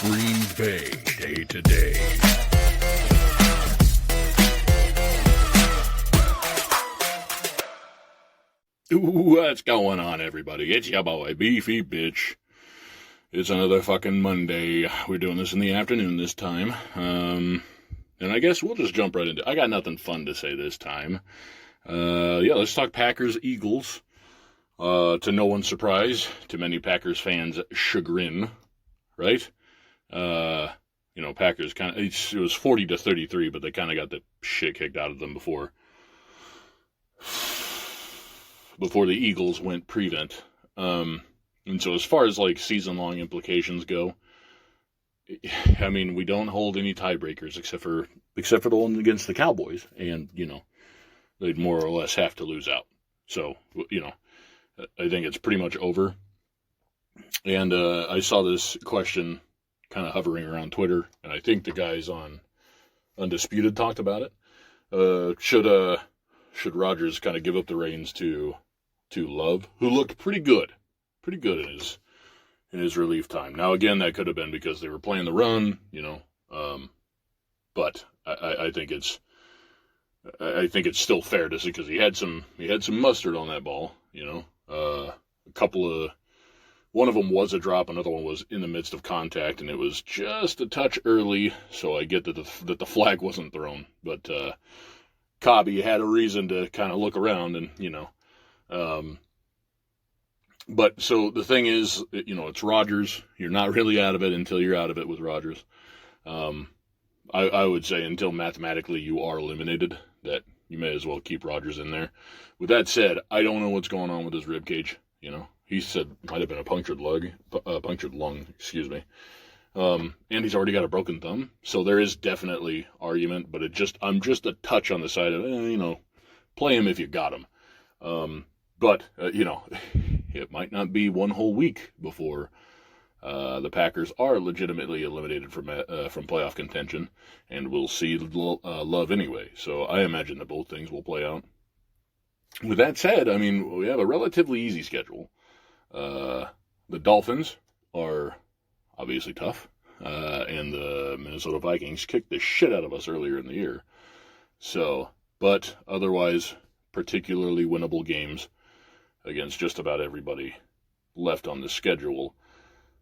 Green Bay day to day. What's going on, everybody? It's your boy, Beefy Bitch. It's another fucking Monday. We're doing this in the afternoon this time. And I guess we'll just jump right into it. I got nothing fun to say this time. Let's talk Packers-Eagles. To no one's surprise, to many Packers fans' chagrin, right? Packers kind of, it was 40-33, but they kind of got the shit kicked out of them before the Eagles went prevent. And so as far as like season-long implications go, I mean, we don't hold any tiebreakers except for the one against the Cowboys, and they'd more or less have to lose out. So I think it's pretty much over. And I saw this question kind of hovering around Twitter, and I think the guys on Undisputed talked about it. Should Rodgers kind of give up the reins to Love, who looked pretty good in his relief time? Now again, that could have been because they were playing the run, but I think it's still fair to see, because he had some mustard on that ball, one of them was a drop, another one was in the midst of contact, and it was just a touch early, so I get that the flag wasn't thrown, but Cobby had a reason to kind of look around, and but so the thing is, it's Rodgers. You're not really out of it until you're out of it with Rodgers. I would say until mathematically you are eliminated, that you may as well keep Rodgers in there. With that said, I don't know what's going on with his rib cage. He said it might have been a punctured lung, excuse me. And he's already got a broken thumb, so there is definitely argument, but I'm just a touch on the side of, play him if you got him. But it might not be one whole week before the Packers are legitimately eliminated from playoff contention, and we'll see Love anyway. So I imagine that both things will play out. With that said, I mean, we have a relatively easy schedule. The Dolphins are obviously tough, and the Minnesota Vikings kicked the shit out of us earlier in the year. So, but otherwise, particularly winnable games against just about everybody left on the schedule.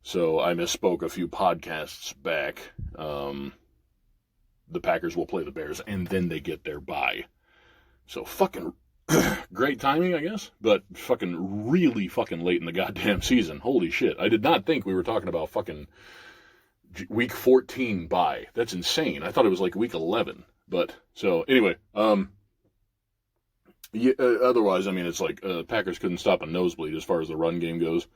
So I misspoke a few podcasts back. The Packers will play the Bears, and then they get their bye. So fucking great timing, I guess, but fucking really fucking late in the goddamn season. Holy shit. I did not think we were talking about fucking week 14 bye. That's insane. I thought it was like week 11. But, so, anyway, otherwise, I mean, it's like Packers couldn't stop a nosebleed as far as the run game goes.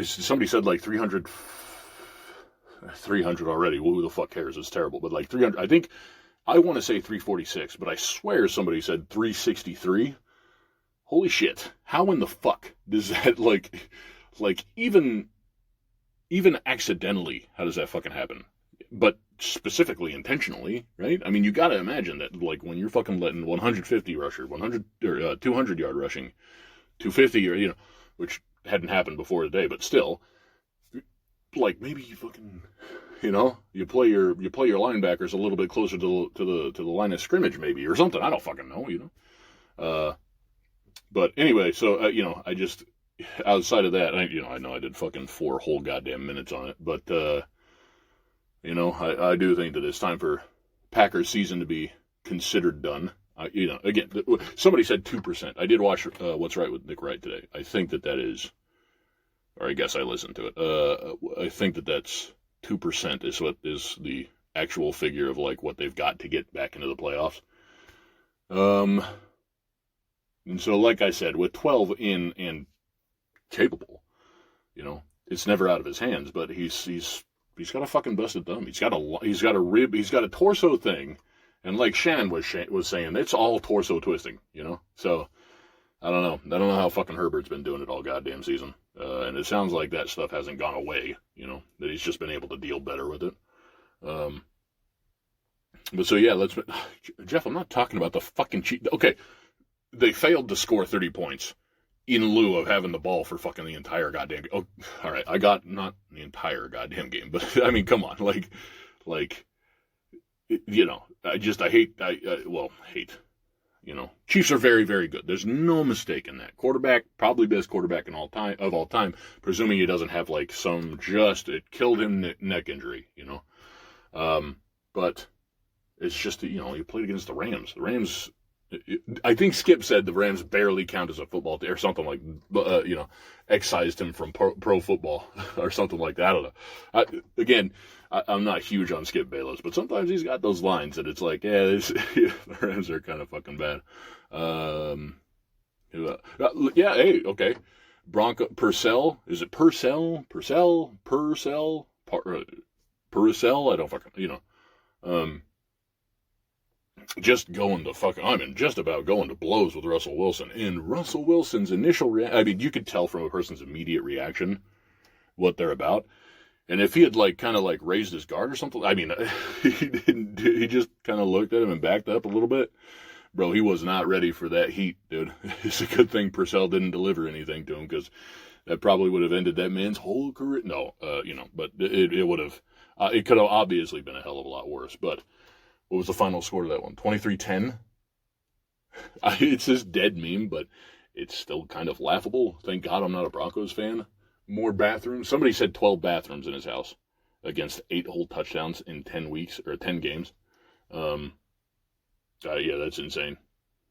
Somebody said like 300 already. Well, who the fuck cares? It's terrible. But like 300, I want to say 346, but I swear somebody said 363. Holy shit. How in the fuck does that, like even accidentally, how does that fucking happen? But specifically intentionally, right? I mean, you got to imagine that, like, when you're fucking letting 150 rusher, 100 or 200 yard rushing, 250 or which hadn't happened before today, but still, like, maybe you fucking, you play your linebackers a little bit closer to the line of scrimmage, maybe, or something. I don't fucking know, But anyway, so I just, outside of that, I know I did fucking 4 whole goddamn minutes on it, but I do think that it's time for Packers season to be considered done. Again, somebody said 2%. I did watch What's Right with Nick Wright today. I think that is, or I guess I listened to it. I think that that's 2% is what is the actual figure of like what they've got to get back into the playoffs. And so, like I said, with 12 in and capable, it's never out of his hands. But he's got a fucking busted thumb. He's got a rib. He's got a torso thing. And like Shannon was saying, it's all torso twisting, So, I don't know how fucking Herbert's been doing it all goddamn season. And it sounds like that stuff hasn't gone away, that he's just been able to deal better with it. But so, yeah, Jeff, I'm not talking about the fucking cheat. Okay, they failed to score 30 points in lieu of having the ball for fucking the entire goddamn game. Oh, all right, I got not the entire goddamn game, but I mean, come on, like, I hate. Chiefs are very, very good. There's no mistake in that. Quarterback, probably best quarterback of all time, presuming he doesn't have like it killed him neck injury, But it's just that, he played against the Rams. The Rams, I think Skip said the Rams barely count as a football team or something like, excised him from pro football or something like that. I don't know. I'm not huge on Skip Bayless, but sometimes he's got those lines that it's like, the Rams are kind of fucking bad. Hey, okay. Purcell? Is it Purcell? Purcell? I don't fucking, just going to just about going to blows with Russell Wilson. And Russell Wilson's initial you could tell from a person's immediate reaction what they're about. And if he had raised his guard or something, he didn't. He just kind of looked at him and backed up a little bit. Bro, he was not ready for that heat, dude. It's a good thing Purcell didn't deliver anything to him, because that probably would have ended that man's whole career. No, but it would have. It could have obviously been a hell of a lot worse. But what was the final score to that one? 23-10? It's this dead meme, but it's still kind of laughable. Thank God I'm not a Broncos fan. More bathrooms. Somebody said 12 bathrooms in his house against 8 whole touchdowns in 10 weeks or 10 games. Yeah, that's insane.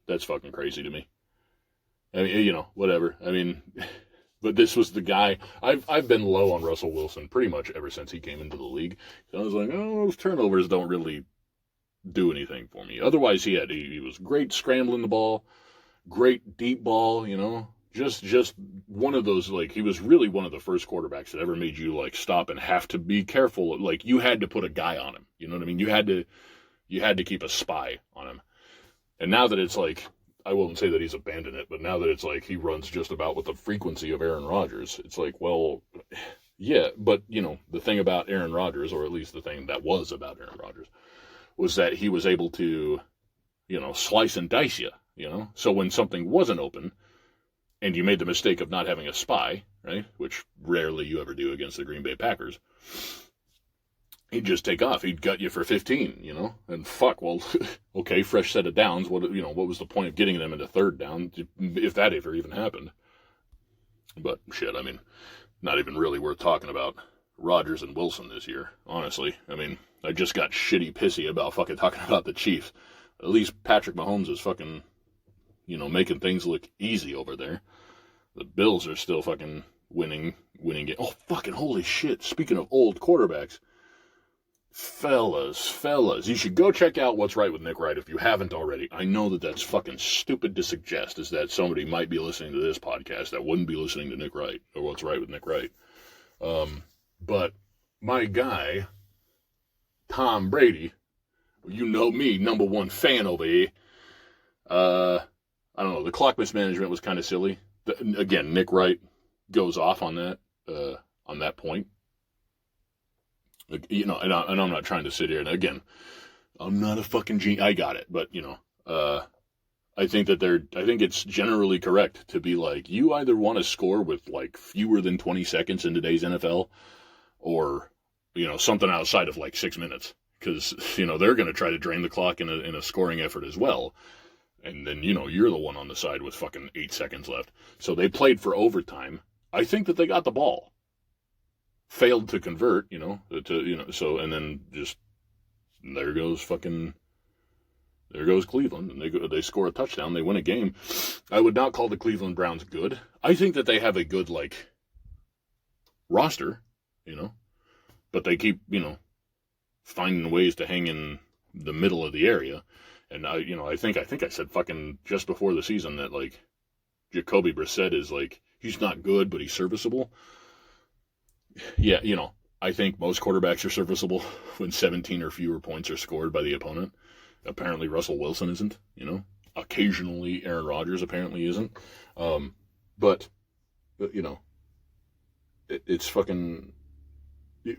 That's fucking crazy to me. Whatever. But this was the guy. I've been low on Russell Wilson pretty much ever since he came into the league. So I was like, those turnovers don't really do anything for me. Otherwise, he was great scrambling the ball, great deep ball, Just one of those, he was really one of the first quarterbacks that ever made you, stop and have to be careful. You had to put a guy on him. You know what I mean? You had to keep a spy on him. And now that it's I won't say that he's abandoned it, but now that it's he runs just about with the frequency of Aaron Rodgers, it's well, yeah, but, the thing about Aaron Rodgers, or at least the thing that was about Aaron Rodgers, was that he was able to, slice and dice you, So when something wasn't open, and you made the mistake of not having a spy, right, which rarely you ever do against the Green Bay Packers, he'd just take off. He'd gut you for 15, and okay, fresh set of downs. What was the point of getting them into third down, if that ever even happened? But shit, not even really worth talking about Rodgers and Wilson this year, honestly. I just got shitty pissy about fucking talking about the Chiefs. At least Patrick Mahomes is fucking, making things look easy over there. The Bills are still fucking winning games. Oh, fucking holy shit. Speaking of old quarterbacks, fellas, you should go check out What's Right with Nick Wright if you haven't already. I know that that's fucking stupid to suggest, is that somebody might be listening to this podcast that wouldn't be listening to Nick Wright, or What's Right with Nick Wright. But my guy, Tom Brady, you know me, number one fan over here. I don't know, the clock mismanagement was kind of silly. Again, Nick Wright goes off on that point. And I'm not trying to sit here, and again, I'm not a fucking genius. I got it, but I think it's generally correct to be you either want to score with fewer than 20 seconds in today's NFL, or something outside of 6 minutes, because they're going to try to drain the clock in a scoring effort as well. And then, you're the one on the side with fucking 8 seconds left. So they played for overtime. I think that they got the ball. Failed to convert, so, and then just, there goes Cleveland, and they score a touchdown, they win a game. I would not call the Cleveland Browns good. I think that they have a good, roster, but they keep, finding ways to hang in the middle of the area. And I think I said fucking just before the season that Jacoby Brissett is he's not good, but he's serviceable. Yeah, I think most quarterbacks are serviceable when 17 or fewer points are scored by the opponent. Apparently Russell Wilson isn't, Occasionally Aaron Rodgers apparently isn't. But it's fucking.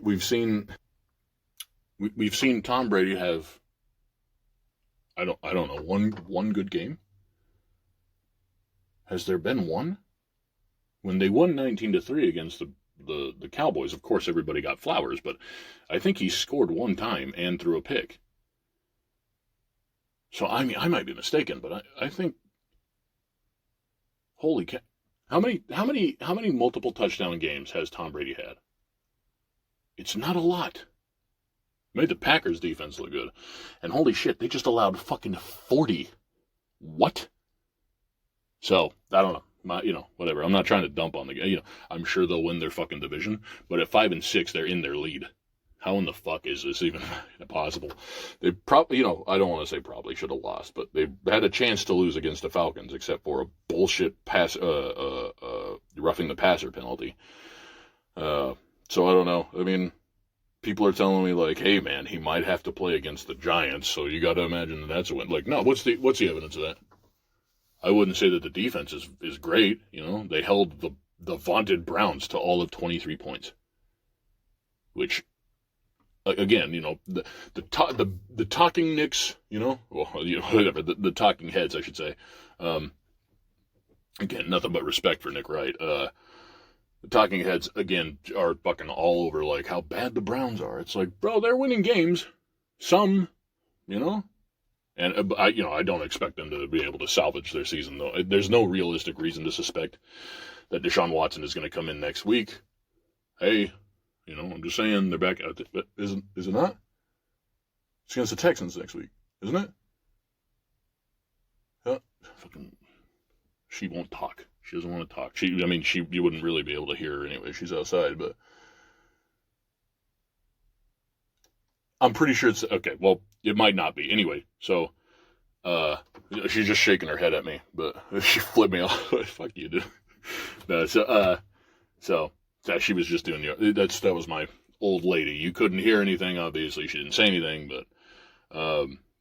We've seen Tom Brady have. I don't know, one good game? Has there been one? When they won 19-3 against the Cowboys, of course everybody got flowers, but I think he scored one time and threw a pick. So I mean, I might be mistaken, but I think, holy cow, how many multiple touchdown games has Tom Brady had? It's not a lot. Made the Packers defense look good, and holy shit, they just allowed fucking 40. What? So I don't know. Whatever. I'm not trying to dump on the game. I'm sure they'll win their fucking division, but at 5-6, they're in their lead. How in the fuck is this even possible? They probably, I don't want to say probably should have lost, but they had a chance to lose against the Falcons, except for a bullshit roughing the passer penalty. So I don't know. I mean, people are telling me like, hey man, he might have to play against the Giants, so you got to imagine that's a win. Like, no, what's the evidence of that? I wouldn't say that the defense is great. They held the vaunted Browns to all of 23 points, which, again, the talking Knicks, whatever, the talking heads, I should say. Again, nothing but respect for Nick Wright. The talking heads, again, are fucking all over like how bad the Browns are. It's like, bro, they're winning games, some, And I don't expect them to be able to salvage their season, though. There's no realistic reason to suspect that Deshaun Watson is going to come in next week. Hey, I'm just saying they're back out. But is it not? It's against the Texans next week, isn't it? Fucking, she won't talk. She doesn't want to talk. You wouldn't really be able to hear her anyway. She's outside, but I'm pretty sure it's okay. Well, it might not be. Anyway, so she's just shaking her head at me, but she flipped me off. Fuck you, dude. No, so she was just doing that was my old lady. You couldn't hear anything, obviously. She didn't say anything, but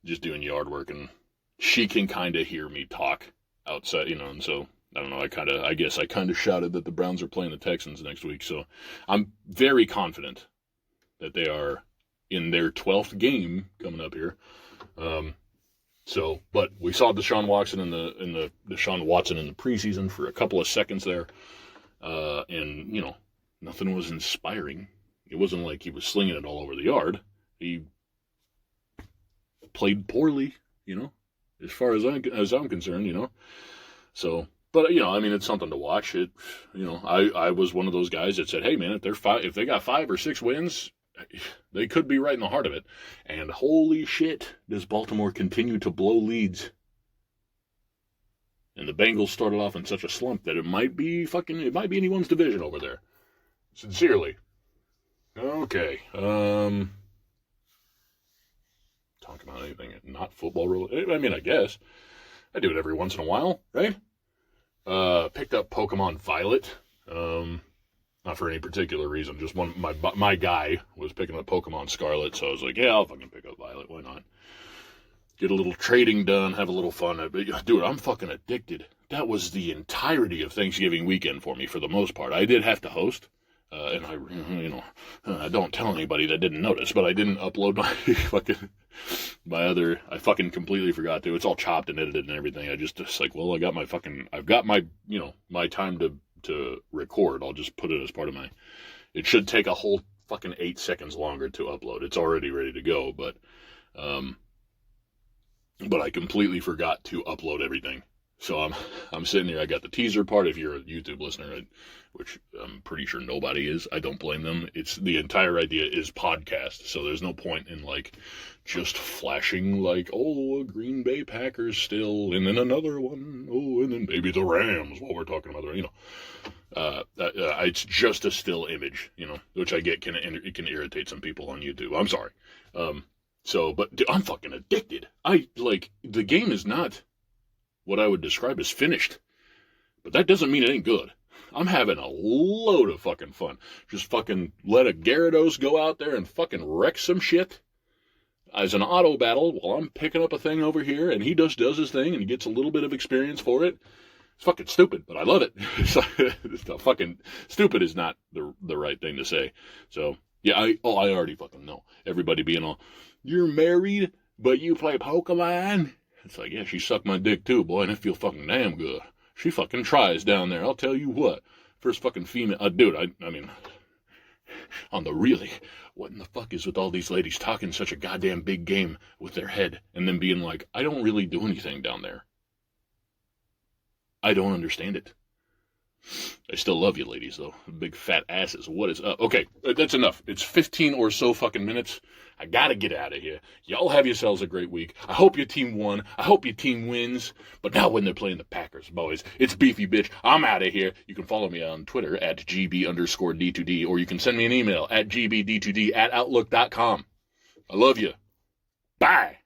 just doing yard work, and she can kind of hear me talk outside, and so I don't know. I guess I kind of shouted that the Browns are playing the Texans next week, so I'm very confident that they are in their 12th game coming up here. But we saw Deshaun Watson in the preseason for a couple of seconds there, and nothing was inspiring. It wasn't like he was slinging it all over the yard. He played poorly, as far as I'm concerned, So, but it's something to watch. I was one of those guys that said, hey man, if they got 5 or 6 wins, they could be right in the heart of it. And holy shit, does Baltimore continue to blow leads. And the Bengals started off in such a slump that it might be anyone's division over there. Sincerely. Okay. Talk about anything not football related. I guess. I do it every once in a while, right? Picked up Pokemon Violet. Not for any particular reason. Just my guy was picking up Pokemon Scarlet, so I was like, yeah, I'll fucking pick up Violet. Why not? Get a little trading done, have a little fun. Dude, I'm fucking addicted. That was the entirety of Thanksgiving weekend for me, for the most part. I did have to host, and I don't tell anybody that didn't notice, but I didn't upload I fucking completely forgot to. It's all chopped and edited and everything. I've got my my time to record. I'll just put it as part of it should take a whole fucking 8 seconds longer to upload. It's already ready to go, but I completely forgot to upload everything. So I'm sitting here. I got the teaser part. If you're a YouTube listener, which I'm pretty sure nobody is, I don't blame them. It's the entire idea is podcast. So there's no point in just flashing a Green Bay Packers still, and then another one. Oh, and then maybe the Rams while we're talking about it's just a still image, which I get it can irritate some people on YouTube. I'm sorry. But dude, I'm fucking addicted. The game is not what I would describe as finished, but that doesn't mean it ain't good. I'm having a load of fucking fun. Just fucking let a Gyarados go out there and fucking wreck some shit as an auto battle while I'm picking up a thing over here, and he just does his thing and he gets a little bit of experience for it. It's fucking stupid, but I love it. Fucking stupid is not the right thing to say. So yeah, I already fucking know. Everybody being all, you're married, but you play Pokemon? It's like, yeah, she sucked my dick too, boy, and it feel fucking damn good. She fucking tries down there, I'll tell you what. First fucking female. Dude, I mean, on the really, what in the fuck is with all these ladies talking such a goddamn big game with their head and then being like, I don't really do anything down there. I don't understand it. I still love you ladies, though. Big fat asses. What is up? Okay, that's enough. It's 15 or so fucking minutes. I gotta get out of here. Y'all have yourselves a great week. I hope your team won. I hope your team wins. But not when they're playing the Packers, boys. It's beefy, bitch. I'm out of here. You can follow me on Twitter at GB_D2D, or you can send me an email at GB-D2D@outlook.com. I love you. Bye.